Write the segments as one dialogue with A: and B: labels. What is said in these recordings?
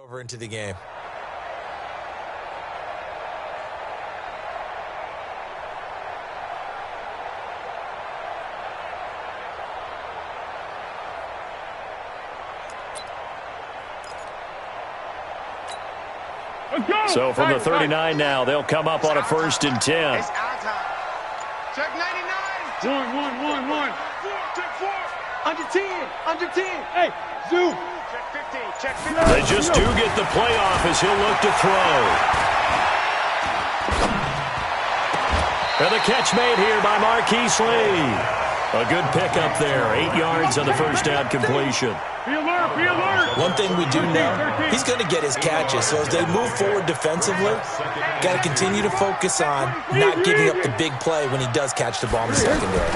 A: Over into the game.
B: So from the 39 now, they'll come up on a 1st and 10.
C: It's our time. Check 99.
D: One. Under 10. Hey, Zoo.
C: Check 15.
B: They just do get the playoff as he'll look to throw. And the catch made here by Marquise Lee. A good pickup there. 8 yards on the first down completion.
D: Be alert.
A: One thing we do know, he's going to get his catches. So as they move forward defensively, got to continue to focus on not giving up the big play when he does catch the ball in the secondary.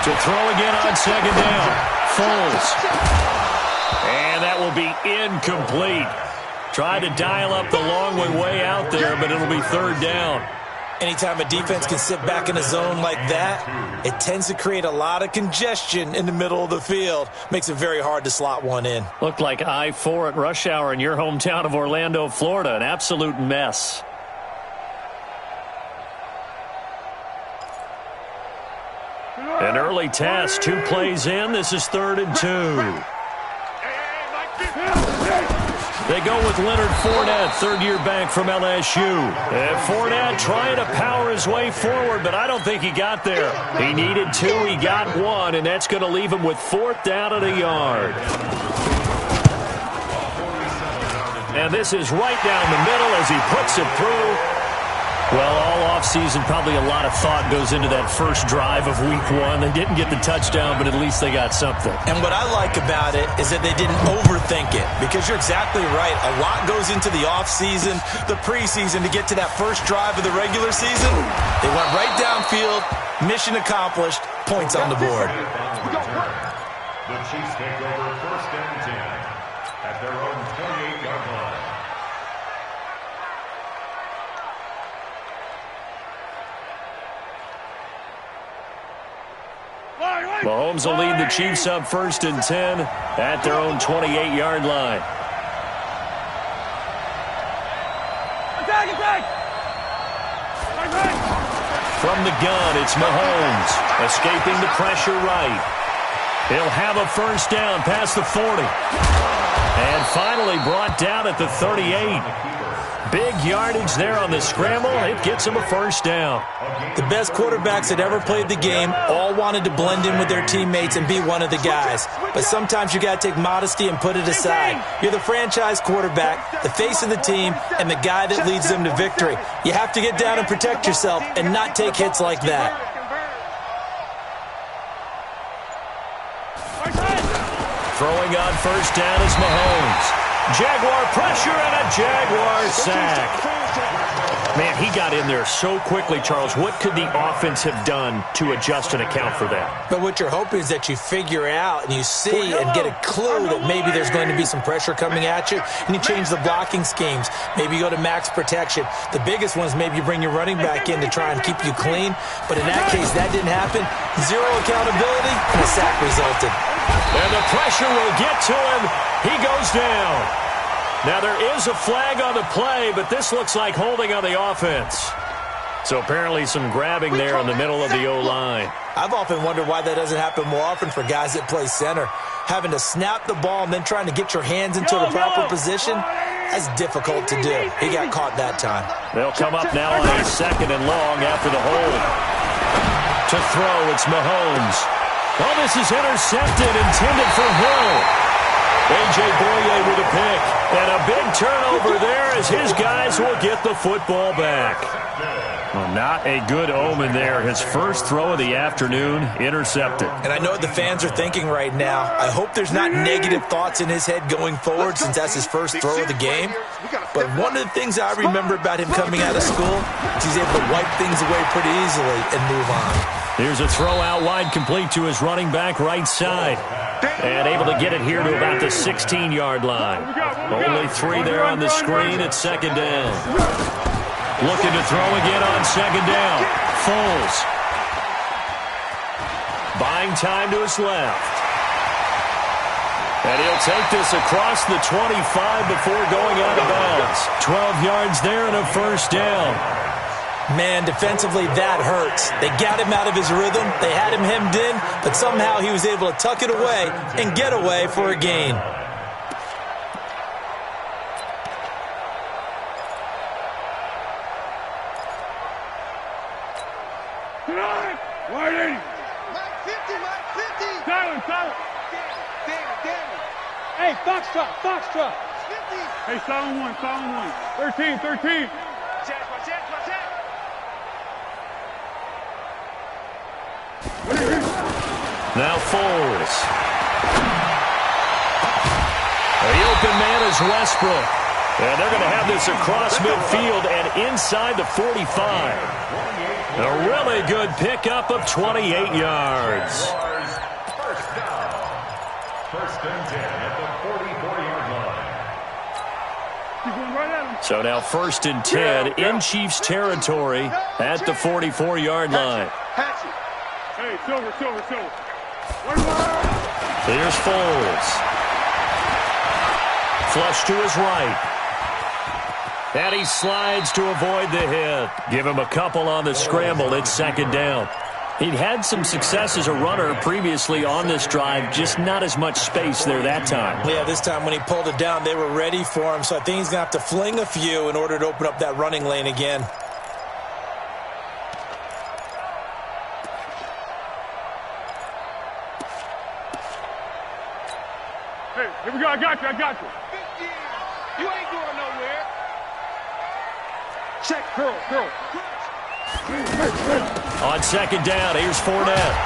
B: To throw again on 2nd down. Foles. And that will be incomplete. Tried to dial up the long way out there, but it'll be 3rd down.
A: Anytime a defense can sit back in a zone like that, it tends to create a lot of congestion in the middle of the field. Makes it very hard to slot one in.
B: Looked like I-4 at rush hour in your hometown of Orlando, Florida. An absolute mess. An early test. 2 plays in. This is 3rd and 2. They go with Leonard Fournette, 3rd-year back from LSU. And Fournette trying to power his way forward, but I don't think he got there. He needed 2, he got 1, and that's going to leave him with 4th down and a yard. And this is right down the middle as he puts it through. Well, all offseason, probably a lot of thought goes into that first drive of Week 1. They didn't get the touchdown, but at least they got something.
A: And what I like about it is that they didn't overthink it, because you're exactly right. A lot goes into the offseason, the preseason, to get to that first drive of the regular season. They went right downfield, mission accomplished, points on the board.
E: The Chiefs take over 1st and 10 at their own 28-yard line.
B: Mahomes will lead the Chiefs up 1st and 10 at their own 28-yard line.
D: Attack!
B: From the gun, it's Mahomes, escaping the pressure right. He'll have a 1st down past the 40. And finally brought down at the 38. Big yardage there on the scramble. It gets him a 1st down.
A: The best quarterbacks that ever played the game all wanted to blend in with their teammates and be one of the guys. But sometimes you got to take modesty and put it aside. You're the franchise quarterback, the face of the team, and the guy that leads them to victory. You have to get down and protect yourself and not take hits like that.
B: Throwing on 1st down is Mahomes. Jaguar pressure and a Jaguar sack. Man, he got in there so quickly, Charles. What could the offense have done to adjust and account for that?
A: But what you're hoping is that you figure out and you see and get a clue that maybe there's going to be some pressure coming at you, and you change the blocking schemes. Maybe you go to max protection. The biggest one is maybe you bring your running back in to try and keep you clean. But in that case, that didn't happen. 0 accountability, and a sack resulted.
B: And the pressure will get to him. He goes down. Now, there is a flag on the play, but this looks like holding on the offense. So apparently some grabbing there in the middle of the O-line.
A: I've often wondered why that doesn't happen more often for guys that play center. Having to snap the ball and then trying to get your hands into the proper position, that's difficult to do. He got caught that time.
B: They'll come up now on a 2nd and long after the hold. To throw, it's Mahomes. Oh, this is intercepted, intended for Hill. A.J. Boye with a pick. And a big turnover there as his guys will get the football back. Well, not a good omen there. His first throw of the afternoon, intercepted.
A: And I know what the fans are thinking right now. I hope there's not negative thoughts in his head going forward since that's his first throw of the game. But one of the things I remember about him coming out of school is he's able to wipe things away pretty easily and move on.
B: Here's a throw out wide complete to his running back right side. And able to get it here to about the 16-yard line. Only 3 there on the screen at 2nd down. Looking to throw again on 2nd down. Foles. Buying time to his left. And he'll take this across the 25 before going out of bounds. 12 yards there and a first down.
A: Man, defensively, that hurts. They got him out of his rhythm. They had him hemmed in, but somehow he was able to tuck it away and get away for a gain.
D: Wide 80.
C: Mike 50, Mike 50.
D: Silent.
C: Damn it.
D: Hey, Foxtrot.
C: 50.
D: Hey, silent one. 13.
C: Watch that.
B: Now Foles. The open man is Westbrook. And they're going to have this across midfield and inside the 45. A really good pickup of 28 yards.
E: First down. First and 10 at the 44-yard line.
D: Keep going right at him.
B: So now first and 10 in Chiefs territory at the 44-yard line.
D: Hey, silver.
B: Here's Foles. Flush to his right. And he slides to avoid the hit. Give him a couple on the scramble. It's second down. He'd had some success as a runner previously on this drive, just not as much space there that time.
A: Yeah, this time when he pulled it down, they were ready for him, so I think he's going to have to fling a few in order to open up that running lane again.
D: Hey, here we go. I got you.
C: 50. You ain't going nowhere.
D: Check, curl.
B: On second down, here's Fournette.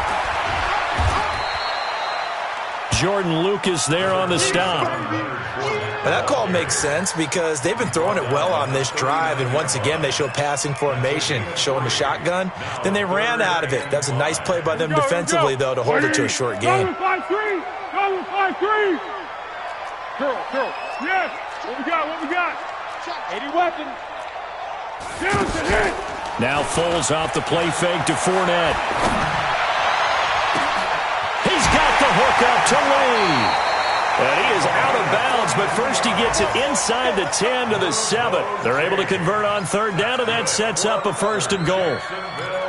B: Jordan Lucas there on the stop.
A: Well, that call makes sense because they've been throwing it well on this drive, and once again they show passing formation, showing the shotgun. Then they ran out of it. That's a nice play by them defensively, though, to hold it to a short game.
D: 5-3. Curl. Yes. What we got? 80 weapons. Down to hit.
B: Now Foles off the play fake to Fournette. He's got the hook up to Lee. And he is out of bounds, but first he gets it inside the 10 to the 7. They're able to convert on third down, and that sets up a first and goal.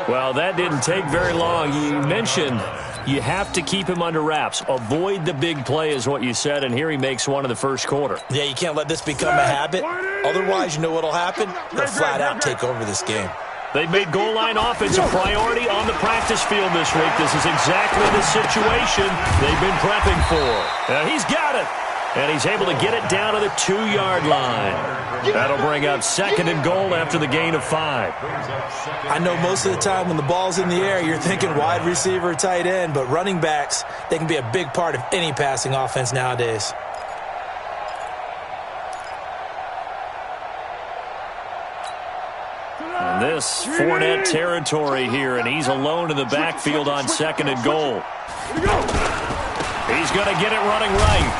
B: Well, that didn't take very long. You mentioned you have to keep him under wraps. Avoid the big play is what you said, and here he makes one in the first quarter.
A: Yeah, you can't let this become a habit. Otherwise, you know what will happen? They'll flat out take over this game.
B: They've made goal line offense a priority on the practice field this week. This is exactly the situation they've been prepping for. Now he's got it, and he's able to get it down to the 2-yard line. That'll bring up second and goal after the gain of 5.
A: I know most of the time when the ball's in the air, you're thinking wide receiver, tight end, but running backs, they can be a big part of any passing offense nowadays.
B: And this Fournette territory here, and he's alone in the backfield on second and goal. He's going to get it running right.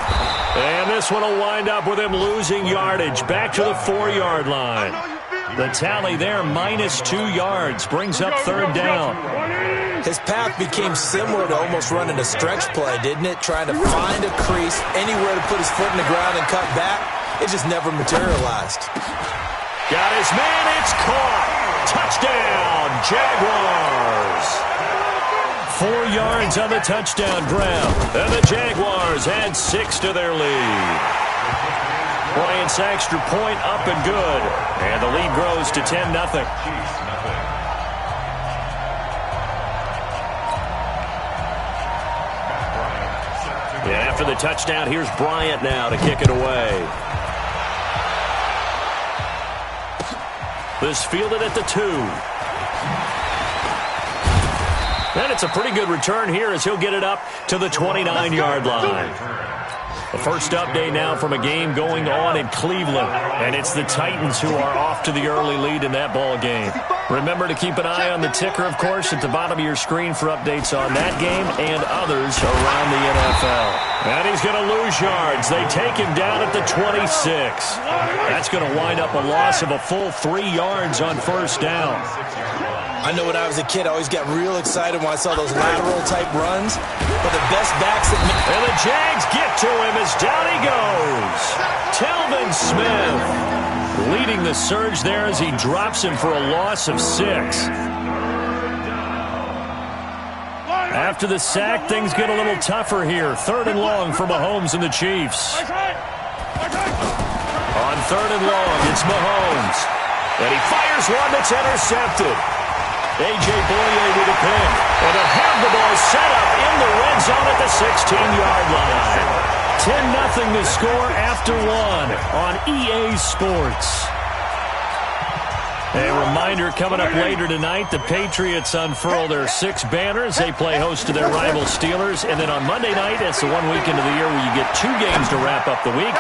B: And this one will wind up with him losing yardage back to the 4-yard line. The tally there, -2 yards, brings up third down.
A: His path became similar to almost running a stretch play, didn't it? Trying to find a crease, anywhere to put his foot in the ground and cut back. It just never materialized.
B: Got his man, it's caught. Touchdown, Jaguars. 4 yards on the touchdown grab. And the Jaguars add 6 to their lead. Bryant's extra point up and good. And the lead grows to 10-0. And after the touchdown, here's Bryant now to kick it away. This fielded at the 2. And it's a pretty good return here as he'll get it up to the 29-yard line. The first update now from a game going on in Cleveland. And it's the Titans who are off to the early lead in that ball game. Remember to keep an eye on the ticker, of course, at the bottom of your screen for updates on that game and others around the NFL. And he's going to lose yards. They take him down at the 26. That's going to wind up a loss of a full 3 yards on first down.
A: I know when I was a kid, I always got real excited when I saw those lateral-type runs. But the best backs that...
B: And the Jags get to him as down he goes. Telvin Smith leading the surge there as he drops him for a loss of 6. After the sack, things get a little tougher here. 3rd and long for Mahomes and the Chiefs. On 3rd and long, it's Mahomes. And he fires one that's intercepted. A.J. Boye with a pick. And he'll have the ball set up in the red zone at the 16-yard line. 10-0 to score after 1 on EA Sports. A reminder coming up later tonight, the Patriots unfurl their 6 banners. They play host to their rival Steelers. And then on Monday night, it's the one weekend of the year where you get 2 games to wrap up the week.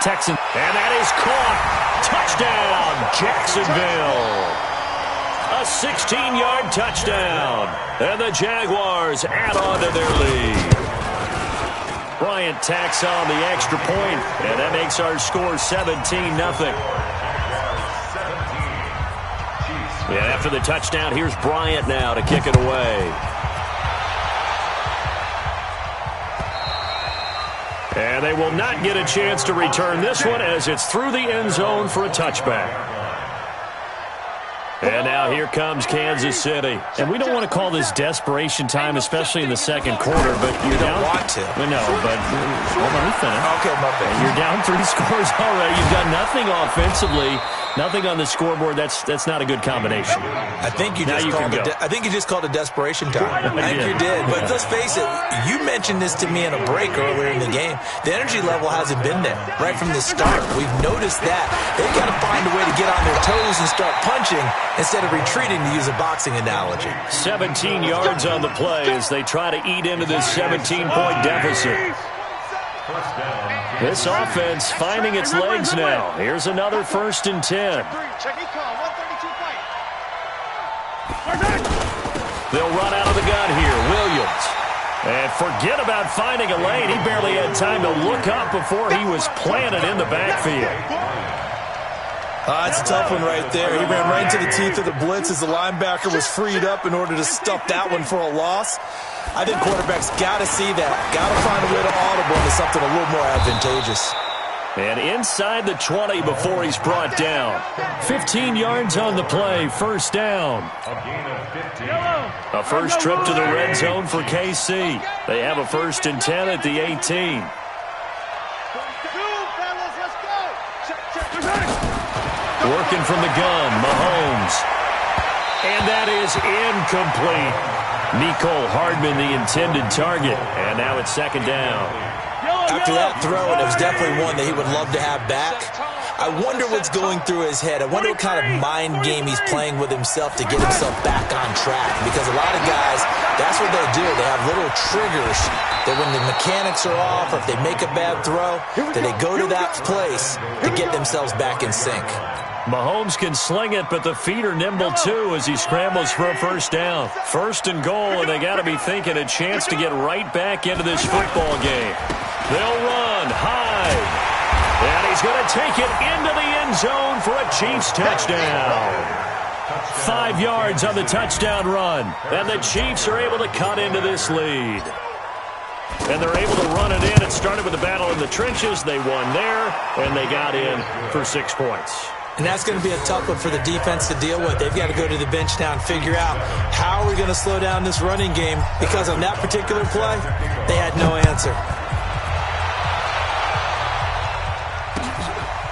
B: Texans. And that is caught. Touchdown, Jacksonville. A 16-yard touchdown. And the Jaguars add on to their lead. Bryant tacks on the extra point, and that makes our score 17-0. And after the touchdown, here's Bryant now to kick it away. And they will not get a chance to return this one as it's through the end zone for a touchback. And now here comes Kansas City. And we don't want to call this desperation time, especially in the second quarter, but you're down.
A: You don't want to.
B: No, but well, let me finish.
A: Okay, my bad.
B: You're down 3 scores already. You've got nothing offensively, nothing on the scoreboard. That's not a good combination.
A: I think you just called it desperation time. I think you did. But let's face it, you mentioned this to me in a break earlier in the game. The energy level hasn't been there right from the start. We've noticed that. They've got to find a way to get on their toes and start punching instead of retreating, to use a boxing analogy.
B: 17 yards on the play as they try to eat into this 17-point deficit. This offense finding its legs now. Here's another 1st and 10. They'll run out of the gun here. Williams. And forget about finding a lane. He barely had time to look up before he was planted in the backfield.
A: That's a tough one right there. He ran right into the teeth of the blitz as the linebacker was freed up in order to stuff that one for a loss. I think quarterbacks got to see that. Got to find a way to audible into something a little more advantageous.
B: And inside the 20 before he's brought down. 15 yards on the play, 1st down. A first trip to the red zone for KC. They have a 1st and 10 at the 18. Working from the gun, Mahomes. And that is incomplete. Nicole Hardman, the intended target. And now it's 2nd down.
A: After that throw, and it was definitely one that he would love to have back. I wonder what's going through his head. I wonder what kind of mind game he's playing with himself to get himself back on track. Because a lot of guys, that's what they do. They have little triggers that when the mechanics are off, or if they make a bad throw, that they go to that place to get themselves back in sync.
B: Mahomes can sling it, but the feet are nimble too as he scrambles for a 1st down. 1st and goal, and they got to be thinking a chance to get right back into this football game. They'll run high, and he's going to take it into the end zone for a Chiefs touchdown. 5 yards on the touchdown run, and the Chiefs are able to cut into this lead. And they're able to run it in. It started with a battle in the trenches. They won there, and they got in for 6 points.
A: And that's going to be a tough one for the defense to deal with. They've got to go to the bench now and figure out how are we going to slow down this running game, because on that particular play, they had no answer.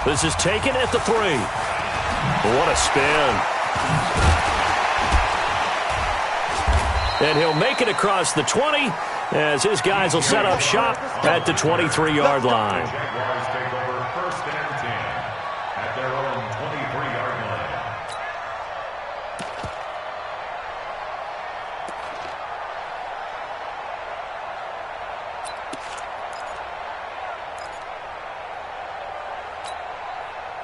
B: This is taken at the 3. What a spin. And he'll make it across the 20 as his guys will set up shop at the 23-yard line.
E: Jaguars take over 1st and 10 at their own 23-yard line.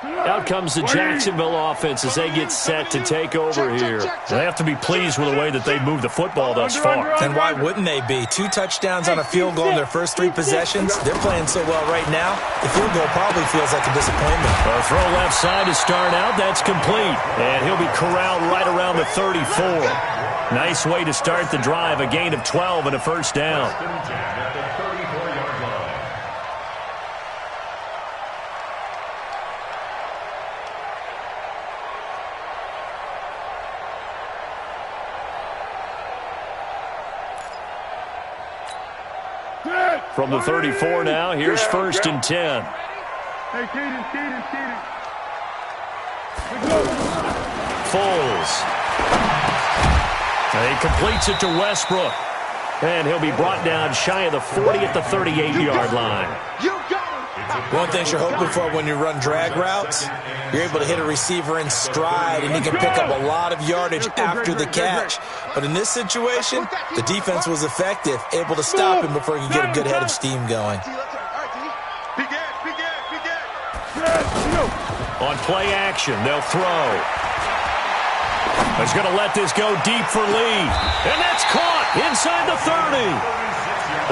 B: Out comes the Jacksonville offense as they get set to take over here. They have to be pleased with the way that they've moved the football thus far.
A: And why wouldn't they be? 2 touchdowns on a field goal in their first 3 possessions. They're playing so well right now, the field goal probably feels like a disappointment.
B: A throw left side to start out. That's complete. And he'll be corralled right around the 34. Nice way to start the drive. A gain of 12 and a first down. From the 34 now, here's 1st and 10.
D: Hey, Keaton.
B: Foles. He completes it to Westbrook. And he'll be brought down shy of the 40 at the 38-yard line.
C: You got him.
A: One thing you're hoping for when you run drag routes, you're able to hit a receiver in stride, and he can pick up a lot of yardage after the catch. But in this situation, the defense was effective, able to stop him before he could get a good head of steam going.
B: On play action, they'll throw. He's going to let this go deep for Lee. And that's caught inside the 30.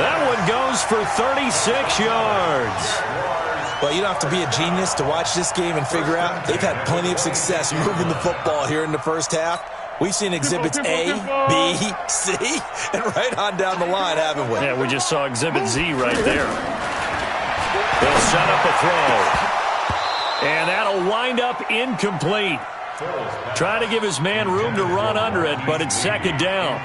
B: That one goes for 36 yards.
A: Well, you don't have to be a genius to watch this game and figure out they've had plenty of success moving the football here in the first half. We've seen exhibits A, B, C, and right on down the line, haven't we?
B: Yeah, we just saw exhibit Z right there. They'll set up a throw. And that'll wind up incomplete. Trying to give his man room to run under it, but it's 2nd down.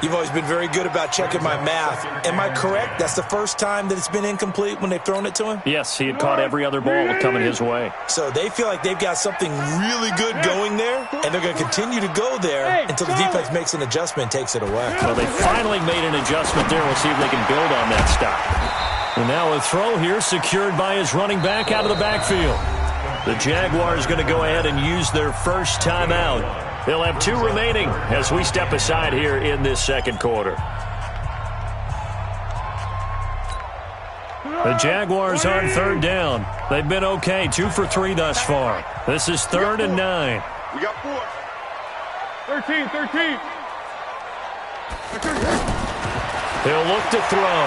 A: You've always been very good about checking my math. Am I correct? That's the first time that it's been incomplete when they've thrown it to him?
B: Yes, he had caught every other ball coming his way.
A: So they feel like they've got something really good going there, and they're going to continue to go there until the defense makes an adjustment and takes it away.
B: Well, they finally made an adjustment there. We'll see if they can build on that stop. And now a throw here secured by his running back out of the backfield. The Jaguars going to go ahead and use their first timeout. They'll have 2 remaining as we step aside here in this 2nd quarter. The Jaguars on 3rd down. They've been okay, 2 for 3 thus far. This is 3rd and 9.
C: We got 4.
D: 13.
B: He'll look to throw.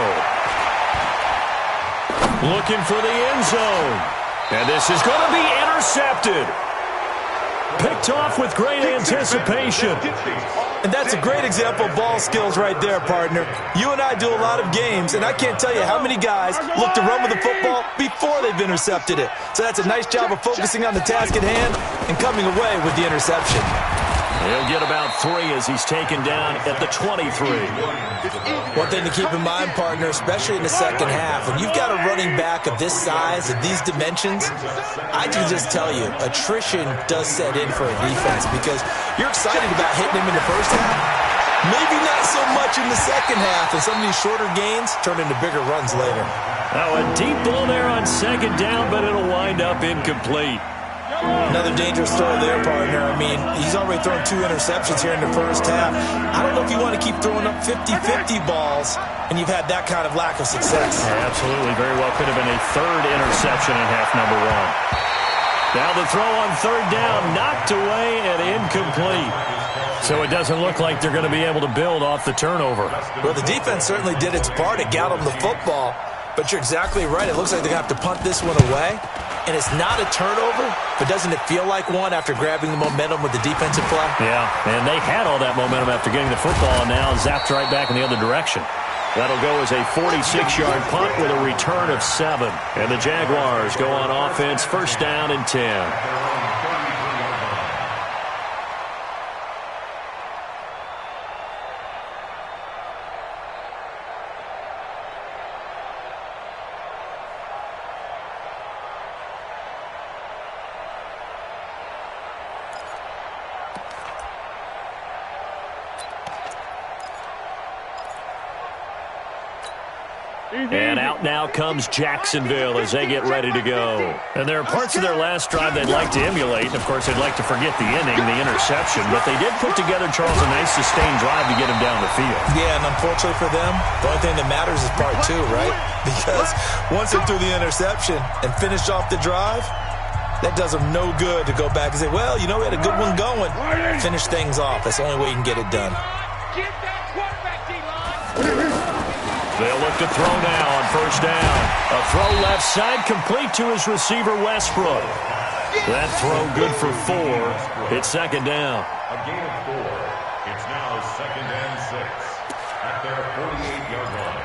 B: Looking for the end zone. And this is going to be intercepted. Picked off with great anticipation.
A: And that's a great example of ball skills right there, partner. You and I do a lot of games, and I can't tell you how many guys look to run with the football before they've intercepted it. So that's a nice job of focusing on the task at hand and coming away with the interception.
B: He'll get about 3 as he's taken down at the 23.
A: One thing to keep in mind, partner, especially in the second half, when you've got a running back of this size, of these dimensions, I can just tell you, attrition does set in for a defense because you're excited about hitting him in the first half. Maybe not so much in the second half, and some of these shorter gains turn into bigger runs later.
B: Now a deep ball there on 2nd down, but it'll wind up incomplete.
A: Another dangerous throw there, partner. I mean, he's already thrown 2 interceptions here in the first half. I don't know if you want to keep throwing up 50-50 balls, and you've had that kind of lack of success.
B: Yeah, absolutely. Very well could have been a 3rd interception in half number 1. Now the throw on 3rd down, knocked away and incomplete. So it doesn't look like they're going to be able to build off the turnover.
A: Well, the defense certainly did its part to get them the football, but you're exactly right. It looks like they're going to have to punt this one away. And it's not a turnover, but doesn't it feel like one after grabbing the momentum with the defensive play?
B: Yeah, and they had all that momentum after getting the football, and now zapped right back in the other direction. That'll go as a 46-yard punt with a return of 7. And the Jaguars go on offense, 1st down and 10. And out now comes Jacksonville as they get ready to go. And there are parts of their last drive they'd like to emulate. Of course, they'd like to forget the inning, the interception. But they did put together, Charles, a nice sustained drive to get him down the field.
A: Yeah, and unfortunately for them, the only thing that matters is part 2, right? Because once they threw the interception and finished off the drive, That does them no good to go back and say, well, you know, we had a good one going. Finish things off. That's the only way you can get it done.
D: Get that quarterback, D-line.
B: They'll look to throw now on first down. A throw left side complete to his receiver, Westbrook. That throw good for 4. It's second down.
E: A gain of 4. It's now second and 6 at their 48-yard line.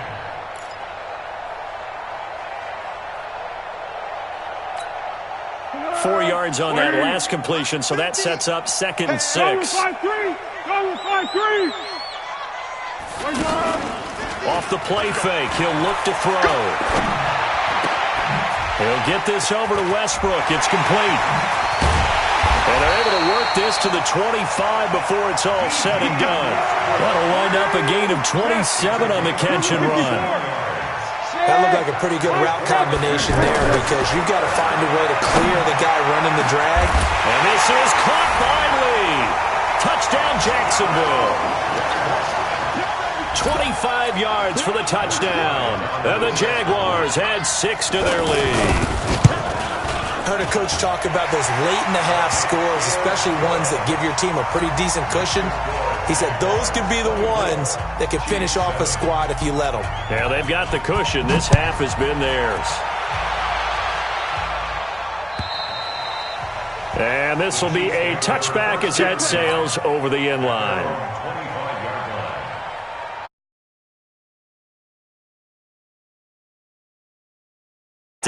B: Four yards on that last completion, so that sets up second and 6. Off the play fake, he'll look to throw. He'll get this over to Westbrook. It's complete. And they're able to work this to the 25 before it's all said and done. That'll wind up a gain of 27 on the catch and run.
A: That looked like a pretty good route combination there because you've got to find a way to clear the guy running the drag.
B: And this is caught by Lee. Touchdown, Jacksonville. 25 yards for the touchdown. And the Jaguars add 6 to their lead.
A: I heard a coach talk about those late-in-the-half scores, especially ones that give your team a pretty decent cushion. He said those could be the ones that could finish off a squad if you let them.
B: Yeah, they've got the cushion. This half has been theirs. And this will be a touchback as that sails over the end line.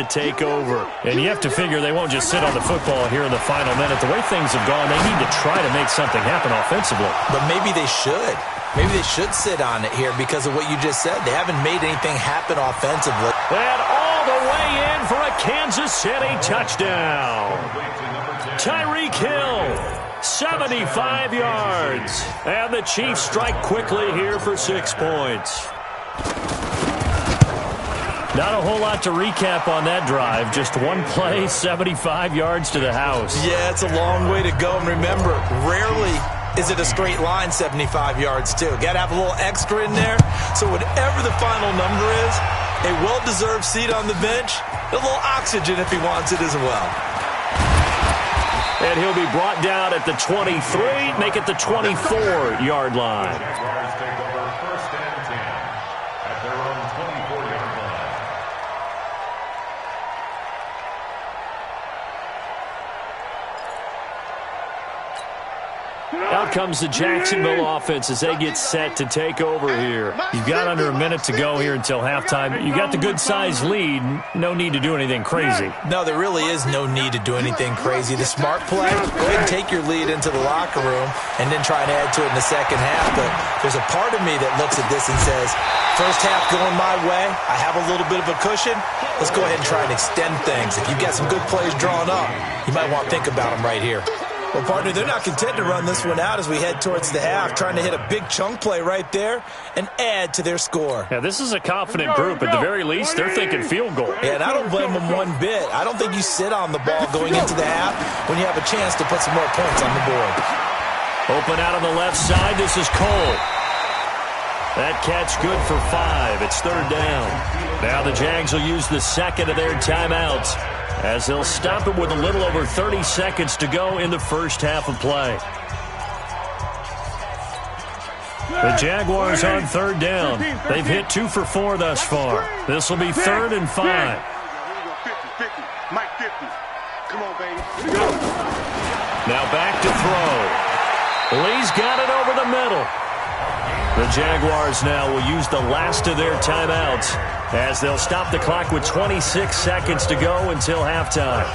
B: To take over. And you have to figure they won't just sit on the football here in the final minute. The way things have gone, they need to try to make something happen offensively.
A: But maybe they should. Maybe they should sit on it here because of what you just said. They haven't made anything happen offensively.
B: And all the way in for a Kansas City touchdown. Tyreek Hill, 75 yards. And the Chiefs strike quickly here for 6 points. Not a whole lot to recap on that drive. Just one play, 75 yards to the house.
A: Yeah, it's a long way to go. And remember, rarely is it a straight line 75 yards, too. Got to have a little extra in there. So whatever the final number is, a well-deserved seat on the bench, a little oxygen if he wants it as well.
B: And he'll be brought down at the 23, make it the 24-yard line.
E: Jaguars take over first and 10 at their own 24-yard line.
B: Out comes the Jacksonville offense as they get set to take over here. You've got under a minute to go here until halftime. You got the good-sized lead. No need to do anything crazy.
A: No, there really is no need to do anything crazy. The smart play, go ahead and take your lead into the locker room and then try and add to it in the second half. But there's a part of me that looks at this and says, first half going my way, I have a little bit of a cushion. Let's go ahead and try and extend things. If you've got some good plays drawn up, you might want to think about them right here. Well, partner, they're not content to run this one out as we head towards the half, trying to hit a big chunk play right there and add to their score.
B: Yeah, this is a confident group. At the very least, they're thinking field goal.
A: Yeah, and I don't blame them one bit. I don't think you sit on the ball going into the half when you have a chance to put some more points on the board.
B: Open out on the left side. This is Cole. That catch good for 5. It's third down. Now the Jags will use the second of their timeouts, as they'll stop it with a little over 30 seconds to go in the first half of play. The Jaguars on third down. They've hit 2 for 4 thus far. This will be 3rd and 5. Now back to throw. Lee's got it over the middle. The Jaguars now will use the last of their timeouts as they'll stop the clock with 26 seconds to go until halftime.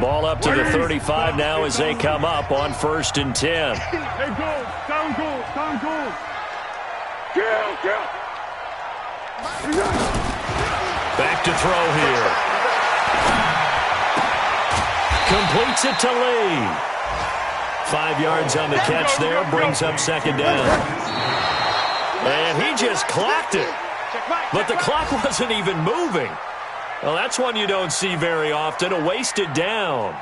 B: Ball up to the 35 now as they come up on 1st and 10.
D: Hey, go. Down goal. Down goal. Kill.
B: Back to throw here. Completes it to Lee. 5 yards on the catch there, brings up second down. And he just clocked it. But the clock wasn't even moving. Well, that's one you don't see very often, a wasted down.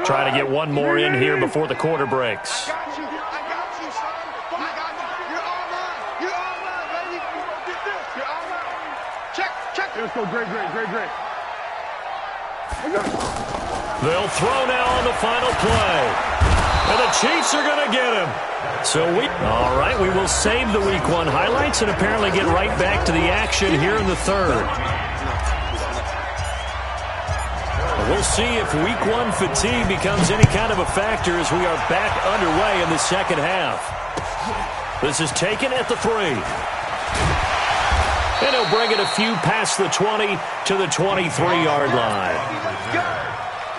B: Trying to get one more in here before the quarter breaks.
C: I got you, son. I got you. You're all mine. You're all mine, baby. You're gonna get this. You're all mine. Check.
D: Let's go. Great.
B: They'll throw now on the final play. And the Chiefs are going to get him. All right, we will save the Week 1 highlights and apparently get right back to the action here in the third. We'll see if Week 1 fatigue becomes any kind of a factor as we are back underway in the second half. This is taken at the 3. And he'll bring it a few past the 20 to the 23-yard line.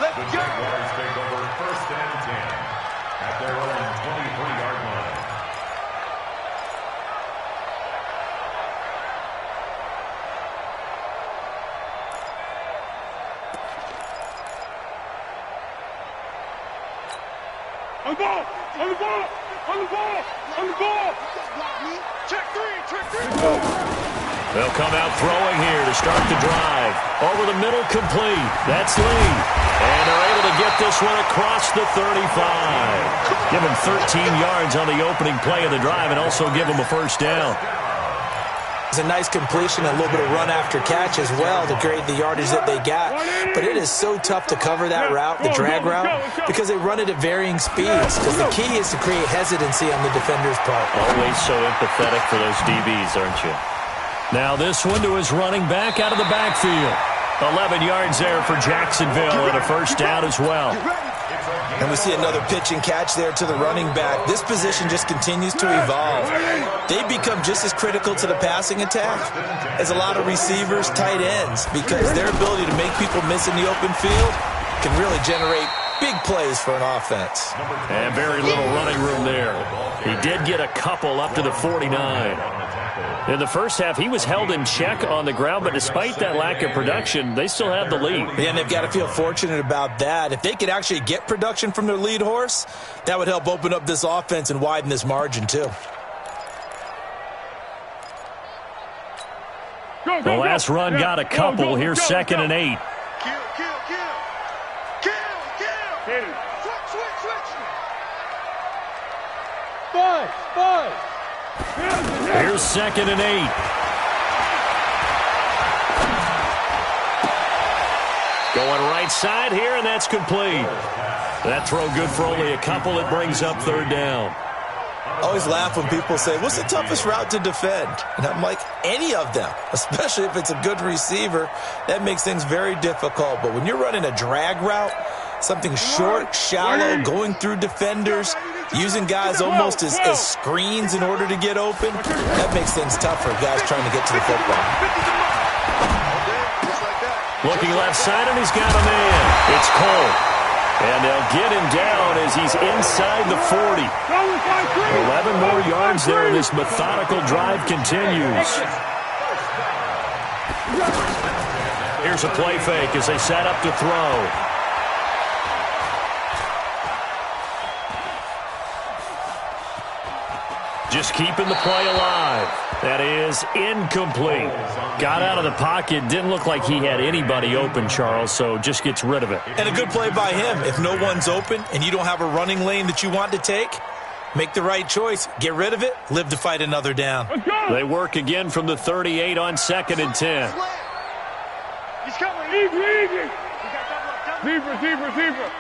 C: Let's
E: The Jaguars take over 1st and 10 at their own 23-yard line.
D: On the ball.
C: check three.
B: They'll come out throwing here to start the drive. Over the middle, complete. That's Lee. And they're able to get this one across the 35. Give him 13 yards on the opening play of the drive and also give him a first down.
A: It's a nice completion, a little bit of run after catch as well to create the yardage that they got. But it is so tough to cover that route, the drag route, because they run it at varying speeds. Because the key is to create hesitancy on the defender's part.
B: Always so empathetic for those DBs, aren't you? Now this one to his running back out of the backfield. 11 yards there for Jacksonville and a first down as well.
A: And we see another pitch and catch there to the running back. This position just continues to evolve. They become just as critical to the passing attack as a lot of receivers, tight ends, because their ability to make people miss in the open field can really generate big plays for an offense.
B: And very little running room there. He did get a couple up to the 49. In the first half, he was held in check on the ground, but despite that lack of production, they still have the lead.
A: Yeah, and they've got to feel fortunate about that. If they could actually get production from their lead horse, that would help open up this offense and widen this margin, too.
B: The last run got a couple. Here's 2nd and 8.
C: Kill. Switch.
D: Five.
B: Here's 2nd and 8. Going right side here, and that's complete. That throw good for only a couple. It brings up 3rd down.
A: I always laugh when people say, what's the toughest route to defend? And I'm like, any of them, especially if it's a good receiver. That makes things very difficult. But when you're running a drag route, something short, shallow, going through defenders, using guys almost as screens in order to get open, that makes things tough for guys trying to get to the football.
B: Looking left side, and he's got a man. It's Cole. And they'll get him down as he's inside the 40. 11 more yards there, and this methodical drive continues. Here's a play fake as they set up to throw. Just keeping the play alive. That is incomplete. Got out of the pocket. Didn't look like he had anybody open, Charles, so just gets rid of it.
A: And a good play by him. If no one's open and you don't have a running lane that you want to take, make the right choice. Get rid of it. Live to fight another down.
B: They work again from the 38 on 2nd and 10.
C: He's coming.
D: Easy. Zebra.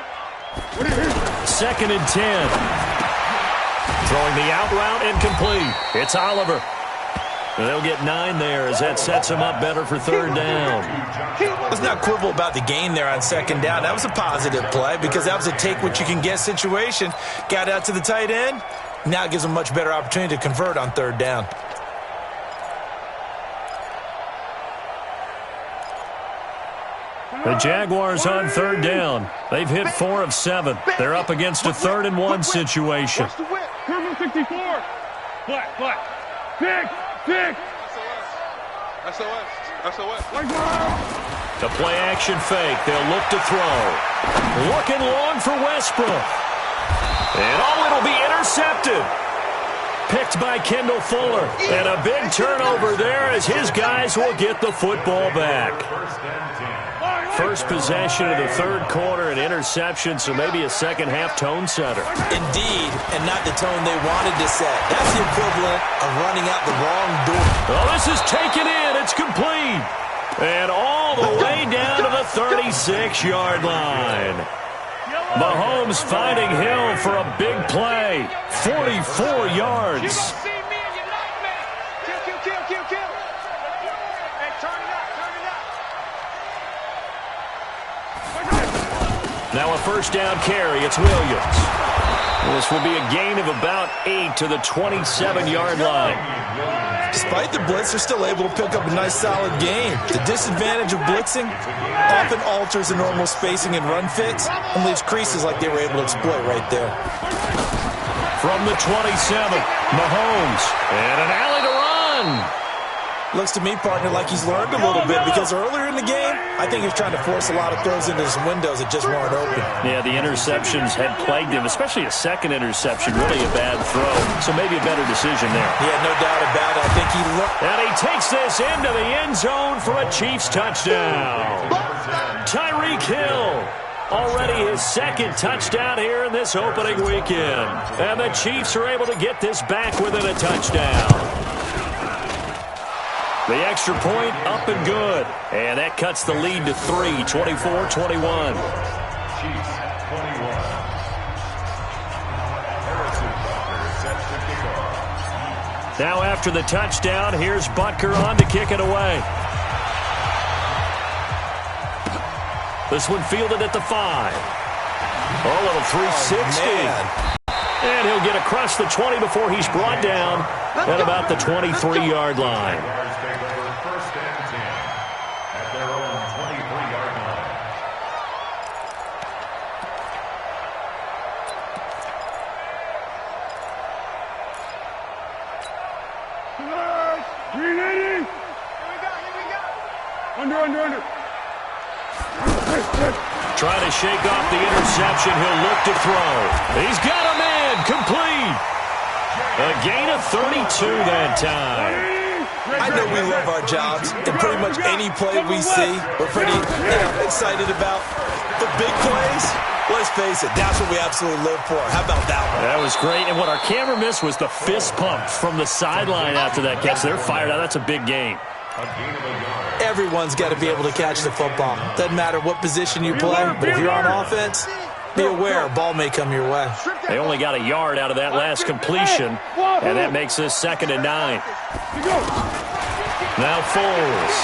B: 2nd and 10. Throwing the out route incomplete. It's Oliver. And they'll get 9 there as that sets him up better for 3rd down.
A: Let's not quibble about the gain there on 2nd down. That was a positive play because that was a take-what-you-can-get situation. Got out to the tight end. Now it gives them a much better opportunity to convert on 3rd down.
B: The Jaguars on 3rd down. They've hit 4 of 7. They're up against a 3rd and 1 situation.
D: Turbo 64. Flat. 6.
C: SOS. That's a what?
B: The play action fake. They'll look to throw. Looking long for Westbrook. And it'll be intercepted. Picked by Kendall Fuller. And a big turnover there as his guys will get the football back. First possession of the third quarter, an interception, so maybe a second-half tone setter.
A: Indeed, and not the tone they wanted to set. That's the equivalent of running out the wrong door.
B: Oh, this is taken in. It's complete. And all the way down to the 36-yard line. Mahomes finding Hill for a big play. 44 yards. Now a first down carry. It's Williams. This will be a gain of about 8 to the 27-yard line.
A: Despite the blitz, they're still able to pick up a nice, solid gain. The disadvantage of blitzing often alters the normal spacing and run fits and leaves creases like they were able to exploit right there.
B: From the 27, Mahomes. And an alley to run.
A: Looks to me, partner, like he's learned a little bit because earlier in the game, I think he was trying to force a lot of throws into some windows that just weren't open.
B: Yeah, the interceptions had plagued him, especially a second interception, really a bad throw. So maybe a better decision there.
A: Yeah, no doubt about it. I think he looked.
B: And he takes this into the end zone for a Chiefs touchdown. Tyreek Hill. Already his second touchdown here in this opening weekend. And the Chiefs are able to get this back within a touchdown. The extra point up and good. And that cuts the lead to 3, 24-21.
E: Chiefs 21. Harrison Butker sets the kickoff.
B: Now after the touchdown, here's Butker on to kick it away. This one fielded at the 5. A little 360. And he'll get across the 20 before he's brought down at about the 23-yard line.
E: First and 10 at their own 23-yard line.
D: Under.
B: Trying to shake off the interception. He'll look to throw. He's got a man. Complete. A gain of 32 that time.
A: I know we love our jobs, and pretty much any play we see, we're pretty excited about. The big plays, let's face it, that's what we absolutely live for. How about that one?
B: That was great, and what our camera missed was the fist pump from the sideline after that catch. They're fired out. That's a big gain.
A: Everyone's got to be able to catch the football. Doesn't matter what position you play, but if you're on offense, be aware a ball may come your way.
B: They only got a yard out of that last completion, and that makes this 2nd and 9. Now Foles.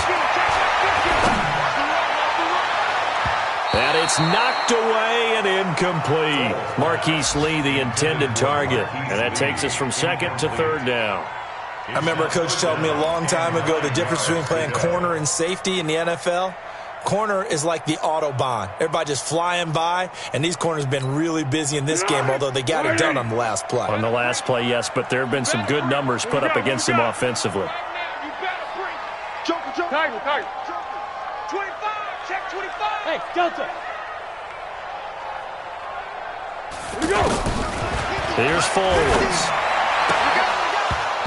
B: And it's knocked away and incomplete. Marquise Lee, the intended target. And that takes us from 2nd to 3rd down.
A: I remember a coach telling me a long time ago the difference between playing corner and safety in the NFL. Corner is like the Autobahn. Everybody just flying by, and these corners have been really busy in this game, although they got it done on the last play.
B: On the last play, yes, but there have been some good numbers put up against him offensively.
D: Tiger.
C: 25, check 25.
D: Hey, Delta. Here we go.
B: Here's Foles.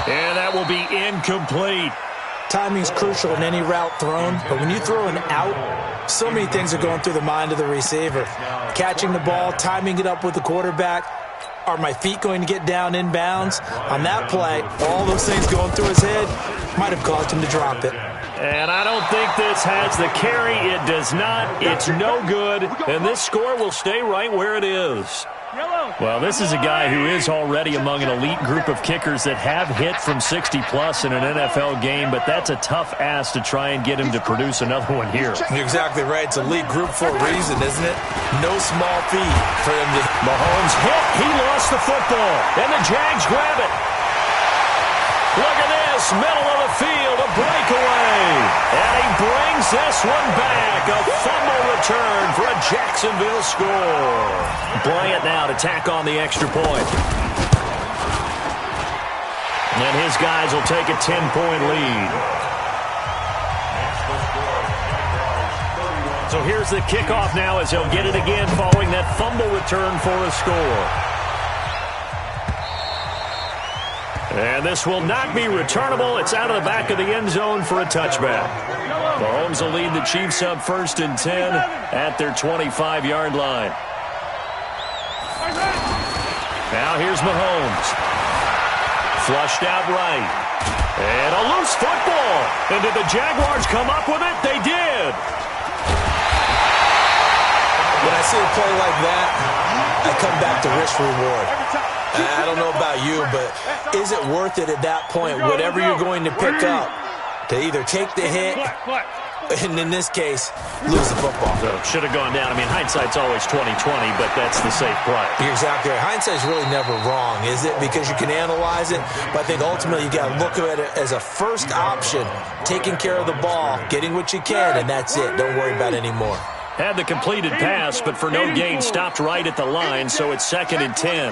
B: And that will be incomplete.
A: Timing's crucial in any route thrown, but when you throw an out, so many things are going through the mind of the receiver. Catching the ball, timing it up with the quarterback. Are my feet going to get down in bounds? On that play, all those things going through his head might have caused him to drop it.
B: And I don't think this has the carry. It does not. It's no good. And this score will stay right where it is. Well, this is a guy who is already among an elite group of kickers that have hit from 60-plus in an NFL game, but that's a tough ask to try and get him to produce another one here.
A: You're exactly right. It's a elite group for a reason, isn't it? No small feat for him to...
B: Mahomes hit. He lost the football. And the Jags grab it. Look at this. Middle of the field. A breakaway. And he brings this one back. A fumble return for a Jacksonville score. Bryant now to tack on the extra point. And his guys will take a 10-point lead. So here's the kickoff now as he'll get it again following that fumble return for a score. And this will not be returnable. It's out of the back of the end zone for a touchback. Mahomes will lead the Chiefs up 1st and 10 at their 25-yard line. Now here's Mahomes. Flushed out right. And a loose football. And did the Jaguars come up with it? They did.
A: When I see a play like that, I come back to risk reward. I don't know about you, but is it worth it at that point, whatever you're going to pick up, to either take the hit, and in this case, lose the football?
B: So should have gone down. I mean, hindsight's always 20/20, but that's the safe play.
A: You're exactly right. Hindsight's really never wrong, is it? Because you can analyze it, but I think ultimately you got to look at it as a first option, taking care of the ball, getting what you can, and that's it. Don't worry about it anymore.
B: Had the completed pass, but for no gain, stopped right at the line, so it's 2nd and 10.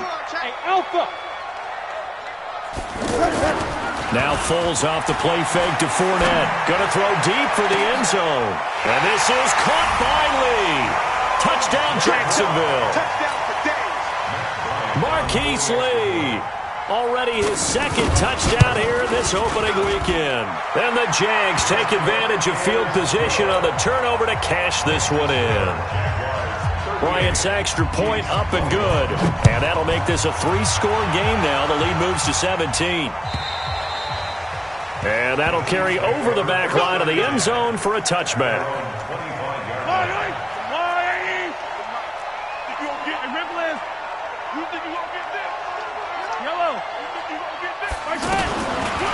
B: Now Foles off the play fake to Fournette. Going to throw deep for the end zone. And this is caught by Lee. Touchdown, Jacksonville. Marquise Lee. Already his 2nd touchdown here in this opening weekend. And the Jags take advantage of field position on the turnover to cash this one in. Bryant's extra point up and good. And that'll make this a 3-score game now. The lead moves to 17. And that'll carry over the back line of the end zone for a touchback.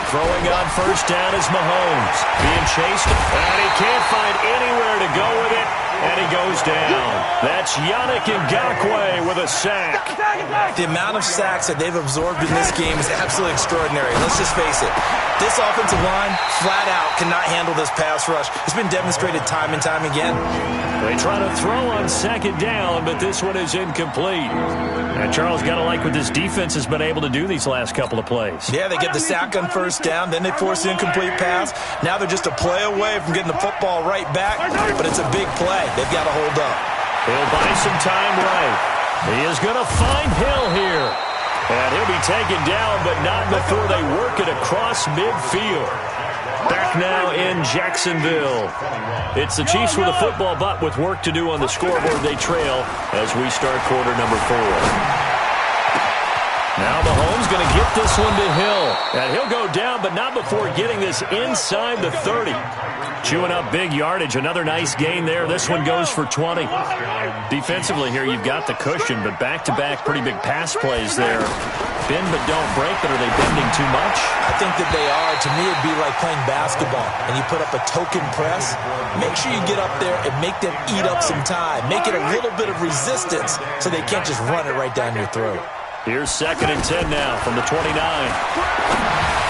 B: Throwing on 1st down is Mahomes. Being chased, and he can't find anywhere to go with it, and he goes down. That's Yannick Ngakoue with a sack.
A: The amount of sacks that they've absorbed in this game is absolutely extraordinary. Let's just face it. This offensive line, flat out, cannot handle this pass rush. It's been demonstrated time and time again.
B: They try to throw on 2nd down, but this one is incomplete. And Charles, got to like what this defense has been able to do these last couple of plays.
A: Yeah, they get the sack on 1st down, then they force the incomplete pass. Now they're just a play away from getting the football right back, but it's a big play. They've got to hold up.
B: He'll buy some time right. He is going to find Hill here. And he'll be taken down, but not before they work it across midfield. Back now in Jacksonville. It's the Chiefs with a football, but with work to do on the scoreboard, they trail as we start quarter number 4. Now Mahomes going to get this one to Hill. And he'll go down, but not before getting this inside the 30. Chewing up big yardage. Another nice gain there. This one goes for 20. Defensively here, you've got the cushion, but back-to-back pretty big pass plays there. Bend but don't break, but are they bending too much?
A: I think that they are. To me, it'd be like playing basketball, and you put up a token press. Make sure you get up there and make them eat up some time. Make it a little bit of resistance so they can't just run it right down your throat.
B: Here's 2nd and 10 now from the 29.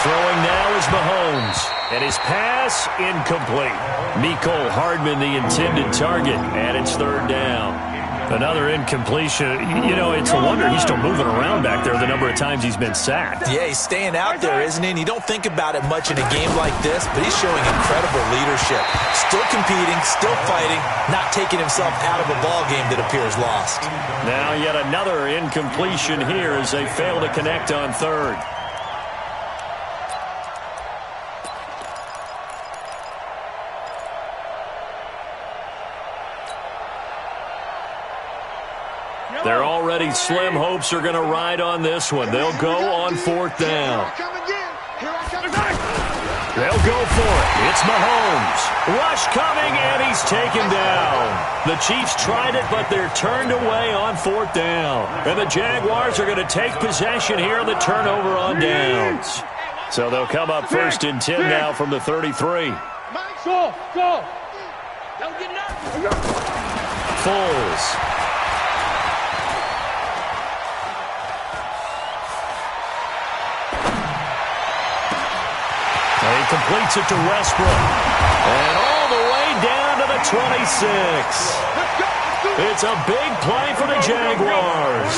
B: Throwing now is Mahomes. And his pass, incomplete. Mecole Hardman, the intended target, and it's 3rd down. Another incompletion. You know, it's a wonder he's still moving around back there the number of times he's been sacked.
A: Yeah, he's staying out there, isn't he? And you don't think about it much in a game like this, but he's showing incredible leadership. Still competing, still fighting, not taking himself out of a ball game that appears lost.
B: Now yet another incompletion here as they fail to connect on 3rd. They're already slim hopes are going to ride on this one. They'll go on 4th down. They'll go for it. It's Mahomes. Rush coming, and he's taken down. The Chiefs tried it, but they're turned away on 4th down. And the Jaguars are going to take possession here on the turnover on downs. So they'll come up 1st and 10 now from the 33.
D: Go.
B: Foles. He completes it to Westbrook. And all the way down to the 26. It's a big play for the Jaguars.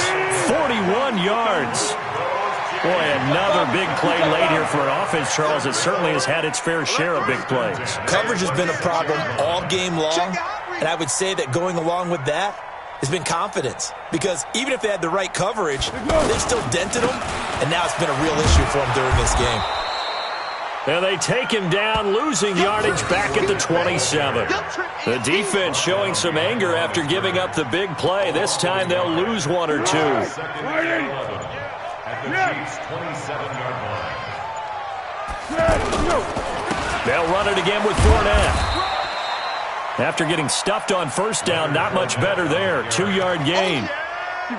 B: 41 yards. Boy, another big play late here for an offense, Charles. It certainly has had its fair share of big plays.
A: Coverage has been a problem all game long. And I would say that going along with that has been confidence. Because even if they had the right coverage, they've still dented them. And now it's been a real issue for them during this game.
B: And they take him down, losing yardage back at the 27. The defense showing some anger after giving up the big play. This time they'll lose one or two.
E: At the Chiefs' 27-yard line.
B: They'll run it again with Fournette. After getting stuffed on first down, not much better there. 2-yard gain.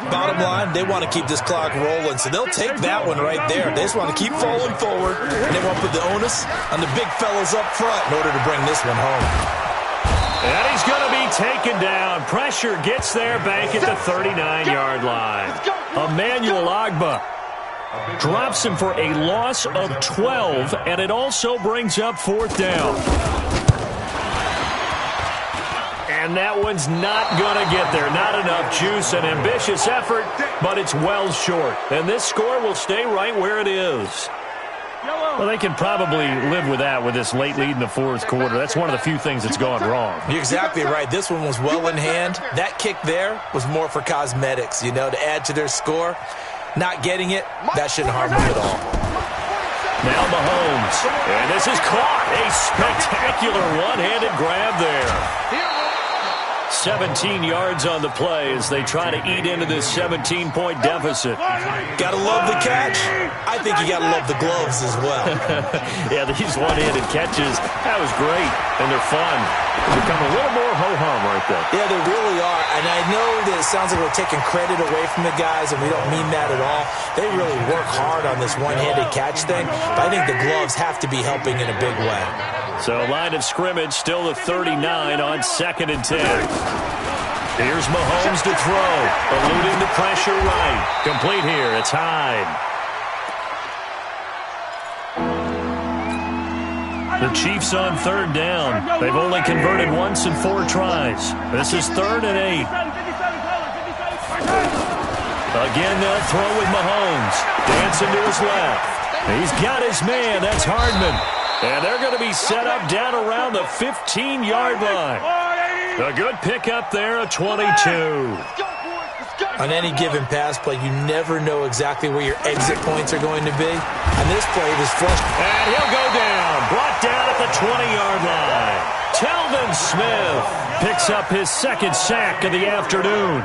A: Bottom line, they want to keep this clock rolling, so they'll take that one right there. They just want to keep falling forward, and they want to put the onus on the big fellas up front in order to bring this one home.
B: And he's going to be taken down. Pressure gets there back at the 39-yard line. Emmanuel Ogbah drops him for a loss of 12, and it also brings up fourth down. And that one's not going to get there. Not enough juice. An ambitious effort, but it's well short. And this score will stay right where it is. Well, they can probably live with that with this late lead in the fourth quarter. That's one of the few things that's gone wrong.
A: You're exactly right. This one was well in hand. That kick there was more for cosmetics, to add to their score. Not getting it, that shouldn't harm them at all.
B: Now Mahomes. And this is caught. A spectacular one-handed grab there. 17 yards on the play as they try to eat into this 17-point deficit.
A: Gotta love the catch. I think you gotta love the gloves as well.
B: Yeah, these one-handed catches, that was great, and they're fun. They become a little more ho-hum right there.
A: Yeah, they really are, and I know that it sounds like we're taking credit away from the guys, and we don't mean that at all. They really work hard on this one-handed catch thing, but I think the gloves have to be helping in a big way.
B: So line of scrimmage still the 39 on 2nd and 10. Here's Mahomes to throw, eluding the pressure right. Complete here, it's Hyde. The Chiefs on 3rd down. They've only converted once in 4 tries. This is 3rd and 8. Again, they'll throw with Mahomes. Dancing to his left. He's got his man, that's Hardman. And they're going to be set up down around the 15-yard line. A good pickup there, a 22.
A: On any given pass play, you never know exactly where your exit points are going to be. On this play, it was flushed.
B: And he'll go down, brought down at the 20-yard line. Telvin Smith picks up his 2nd sack of the afternoon.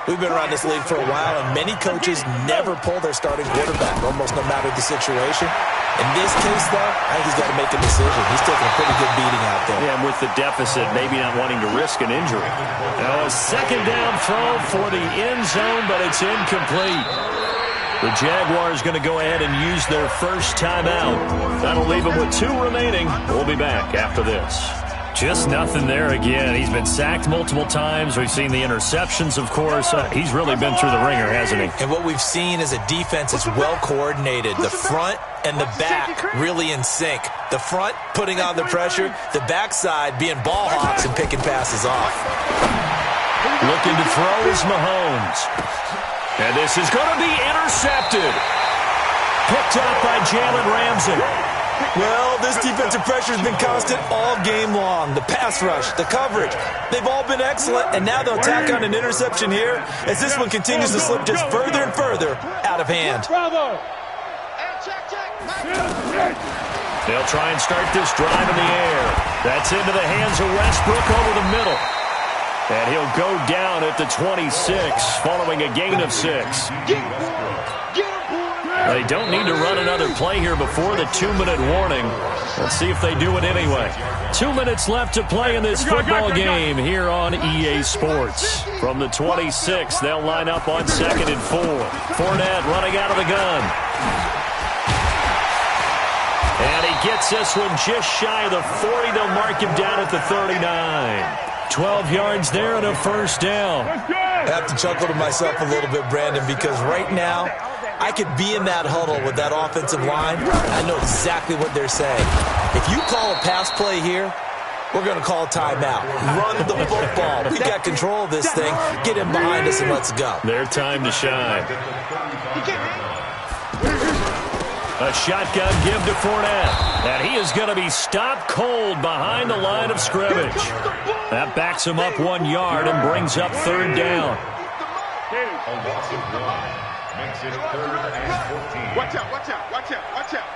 A: We've been around this league for a while, and many coaches never pull their starting quarterback, almost no matter the situation. In this case, though, I think he's got to make a decision. He's taking a pretty good beating out there.
B: Yeah, and with the deficit, maybe not wanting to risk an injury. Now a 2nd down throw for the end zone, but it's incomplete. The Jaguars going to go ahead and use their first timeout. That'll leave them with 2 remaining. We'll be back after this. Just nothing there again. He's been sacked multiple times. We've seen the interceptions, of course. He's really been through the ringer, hasn't he?
A: And what we've seen is a defense that's well coordinated. The front and the back really in sync. The front putting on the pressure, the backside being ball hawks and picking passes off.
B: Looking to throw is Mahomes. And this is going to be intercepted. Picked up by Jalen Ramsey.
A: Well, this defensive pressure has been constant all game long. The pass rush, the coverage, they've all been excellent, and now they'll tack on an interception here as this one continues to slip just further and further out of hand.
B: They'll try and start this drive in the air. That's into the hands of Westbrook over the middle. And he'll go down at the 26 following a gain of 6. They don't need to run another play here before the 2-minute warning. Let's see if they do it anyway. 2 minutes left to play in this football game here on EA Sports. From the 26, they'll line up on 2nd and 4. Fournette running out of the gun. And he gets this one just shy of the 40. They'll mark him down at the 39. 12 yards there and a first down.
A: I have to chuckle to myself a little bit, Brandon, because right now, I could be in that huddle with that offensive line. I know exactly what they're saying. If you call a pass play here, we're going to call timeout. Run the football. We got control of this thing. Get him behind us and let's go.
B: Their time to shine. A shotgun give to Fournette. And he is going to be stopped cold behind the line of scrimmage. That backs him up 1 yard and brings up third down.
E: A loss of 1 makes it 3rd and 14.
C: Watch out, watch out, watch out, watch out.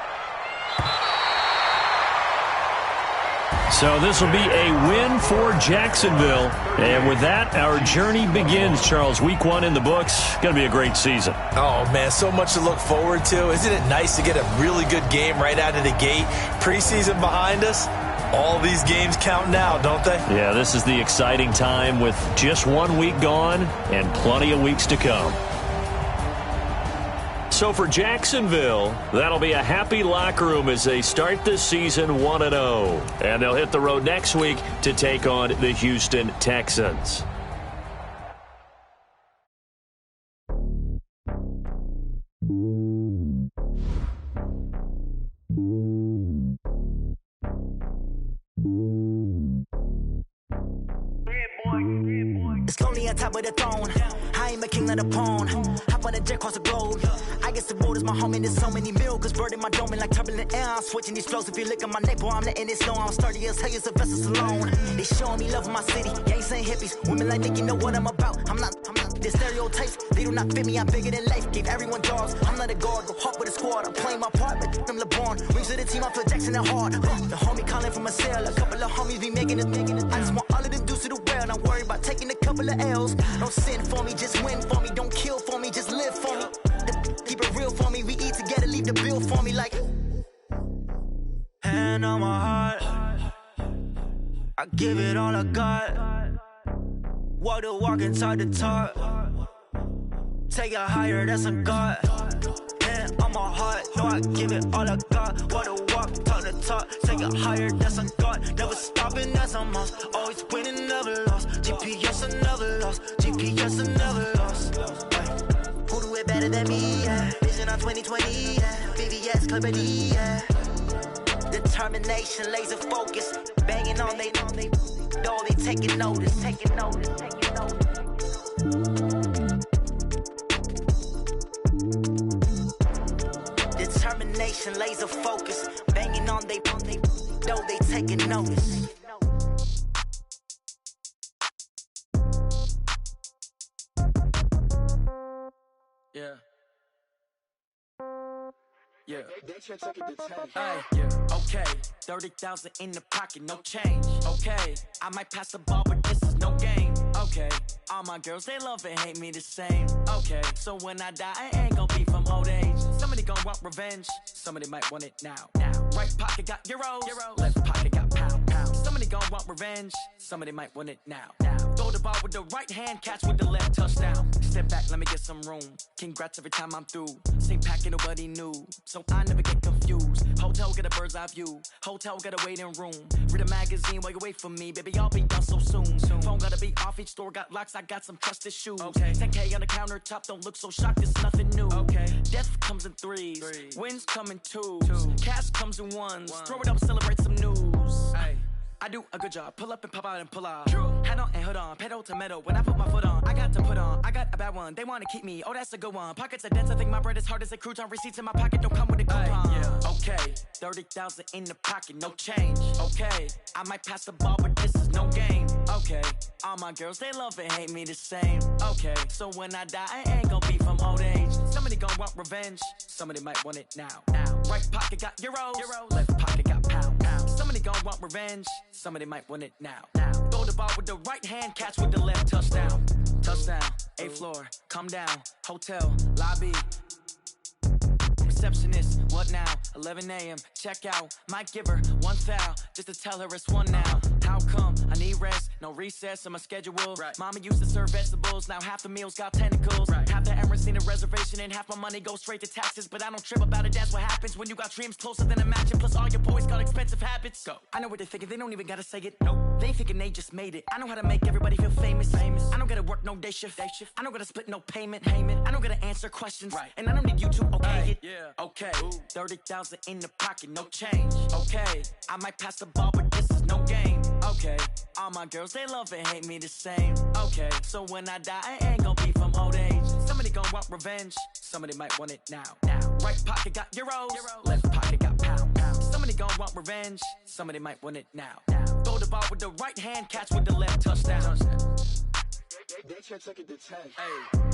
B: So this will be a win for Jacksonville. And with that, our journey begins, Charles. Week 1 in the books. Going to be a great season.
A: Oh, man, so much to look forward to. Isn't it nice to get a really good game right out of the gate? Preseason behind us. All these games count now, don't they?
B: Yeah, this is the exciting time with just 1 week gone and plenty of weeks to come. So for Jacksonville, that'll be a happy locker room as they start this season 1-0. And they'll hit the road next week to take on the Houston Texans.
F: It's lonely on top of the throne. I am a king of the pawn. Hop on a jet across the globe. I guess the road is my home and there's so many miracles bird in my dome and like turbulent air. I'm switching these flows. If you look at my neck, boy, I'm letting it slow. I'm sturdy as hell as a vessel alone. They showing me love in my city. Gangs and hippies. Women like Nick, you know what I'm about. I'm not. The stereotypes, they do not fit me. I'm bigger than life. Gave everyone jobs. I'm not a guard. Go hard with a squad. I'm playing my part, but I'm LeBron. Rings of the team, I feel Jackson and hard. The homie calling from a cell. A couple of homies be making it. I just want all of them dudes to do well. Not worry about taking a couple of L's. Don't sin for me, just win for me. Don't kill for me, just live for me. Keep it real for me. We eat together, leave the bill for me like. Hand on my heart, I give it all I got. Walk the walk and talk the talk. Take it higher, that's a God. Hand on my heart, no, I give it all I got. Walk the walk, talk the talk. Take it higher, that's a God. Never stopping, that's a must. Always winning, never lost. GPS, I never lost. GPS, I never lost. Who do it better than me? Yeah. Vision on 2020, yeah. VVS, Clarity, yeah. Determination, laser focus. Banging on they door, they taking notice, taking notice, taking notice. Determination, laser focus. Banging on they door, they taking notice. Yeah. Yeah. Hey, yeah. Okay. 30,000 in the pocket, no change. Okay. I might pass the ball, but this is no game. Okay. All my girls, they love and hate me the same. Okay. So when I die, I ain't gon' be from old age. Somebody gon' want revenge. Somebody might want it now. Right pocket got euros. Left pocket got pound. Somebody gon' want revenge. Somebody might want it now. Throw the ball with the right hand, catch with the left, touchdown. Step back, let me get some room. Congrats every time I'm through. Same packet, nobody knew. So I never get confused. Hotel get a bird's eye view. Hotel got a waiting room. Read a magazine while you wait for me. Baby, I'll be done so soon. Phone gotta be off, each store got locks. I got some trusted shoes. Okay. 10K on the countertop, don't look so shocked, it's nothing new. Okay. Death comes in threes. Wins come in twos. Cash comes in ones. Throw it up, celebrate some news. Ay. I do a good job. Pull up and pop out and pull out. Hat on and hood on. Pedal to metal. When I put my foot on, I got to put on. I got a bad one. They want to keep me. Oh, that's a good one. Pockets are dense. I think my bread is hard as a crouton. Receipts in my pocket don't come with a coupon. Yeah. Okay. 30,000 in the pocket. No change. Okay. I might pass the ball, but this is no game. Okay. All my girls, they love and hate me the same. Okay. So when I die, I ain't gonna be from old age. Somebody gonna want revenge. Somebody might want it now. Right pocket got euros. Left pocket got pound. Somebody gon' want revenge. Somebody might want it now. Throw the ball with the right hand, catch with the left, touchdown. Touchdown, 8th floor, come down. Hotel, lobby. Receptionist, what now? 11 a.m., check out. Might give her one foul, just to tell her it's one now. How come? I need rest, no recess in my schedule. Right. Mama used to serve vegetables, now half the meals got tentacles. Right. Half the Emirates need a reservation and half my money goes straight to taxes. But I don't trip about it, that's what happens when you got dreams closer than a match. Plus all your boys got expensive habits. Go. I know what they're thinking, they don't even gotta say it. Nope. They thinking they just made it. I know how to make everybody feel famous. I don't gotta work no day shift. I don't gotta split no payment. I don't gotta answer questions. Right. And I don't need you to okay it. Yeah. Okay. 30,000 in the pocket, no change. Okay. I might pass the ball, but this is no game. Okay, all my girls, they love and hate me the same. Okay, so when I die, I ain't gonna be from old age. Somebody gonna want revenge, somebody might want it now. Right pocket got euros, left pocket got pound. Somebody gonna want revenge, somebody might want it now. Throw the ball with the right hand, catch with the left, touchdown.
C: They can't take it to 10.
F: Hey.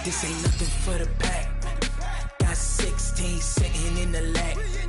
G: This ain't nothing for the pack. Got 16 sitting in the lag.